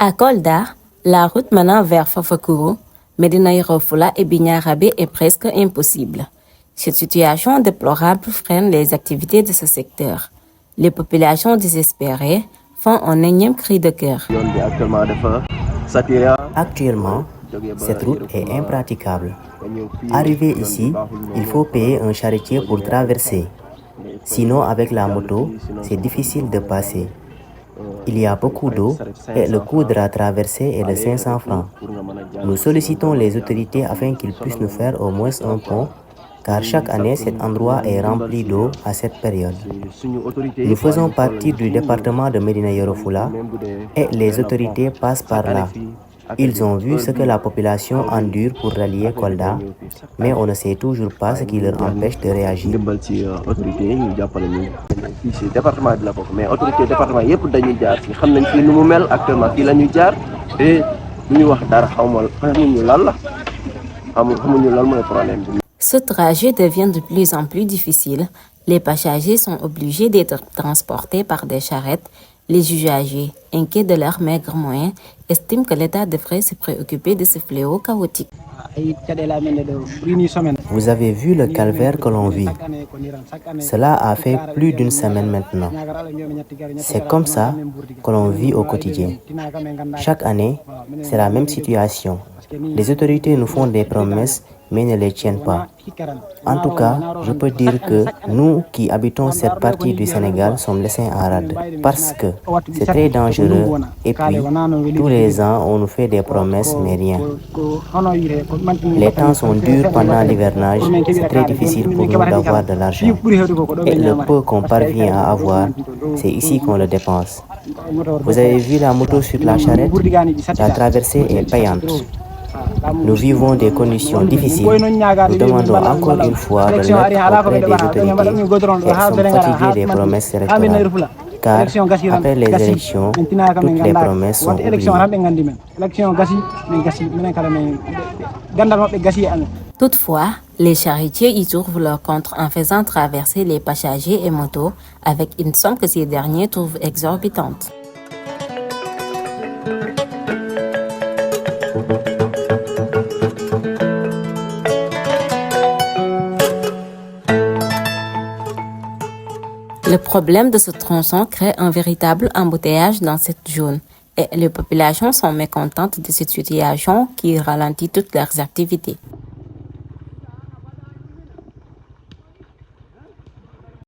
À Kolda, la route menant vers Fafakuro, Médina Yoro Fula et Bignarabe est presque impossible. Cette situation déplorable freine les activités de ce secteur. Les populations désespérées font un énième cri de cœur. Actuellement, cette route est impraticable. Arrivé ici, il faut payer un charretier pour traverser. Sinon, avec la moto, c'est difficile de passer. Il y a beaucoup d'eau et le coût de la traversée est de 500 francs. Nous sollicitons les autorités afin qu'ils puissent nous faire au moins un pont, car chaque année cet endroit est rempli d'eau à cette période. Nous faisons partie du département de Médina Yoro Fula et les autorités passent par là. Ils ont vu ce que la population endure pour rallier Kolda, mais on ne sait toujours pas ce qui leur empêche de réagir. Ce trajet devient de plus en plus difficile. Les passagers sont obligés d'être transportés par des charrettes. Les usagers, inquiets de leurs maigres moyens, estiment que l'État devrait se préoccuper de ce fléau chaotique. Vous avez vu le calvaire que l'on vit. Cela a fait plus d'une semaine maintenant. C'est comme ça que l'on vit au quotidien. Chaque année, c'est la même situation. Les autorités nous font des promesses, mais ne les tiennent pas. En tout cas, je peux dire que nous qui habitons cette partie du Sénégal sommes laissés en rade parce que c'est très dangereux et puis tous les ans on nous fait des promesses mais rien. Les temps sont durs pendant l'hivernage, c'est très difficile pour nous d'avoir de l'argent. Et le peu qu'on parvient à avoir, c'est ici qu'on le dépense. Vous avez vu la moto sur la charrette? La traversée est payante. Nous vivons des conditions difficiles. Nous demandons encore une fois de l'aide auprès des autorités et sommes fatigués des promesses électorales. Car après les élections, toutes les promesses sont oubliées. Toutefois, les charretiers y trouvent leur compte en faisant traverser les passagers et motos avec une somme que ces derniers trouvent exorbitante. Le problème de ce tronçon crée un véritable embouteillage dans cette zone et les populations sont mécontentes de cette situation qui ralentit toutes leurs activités.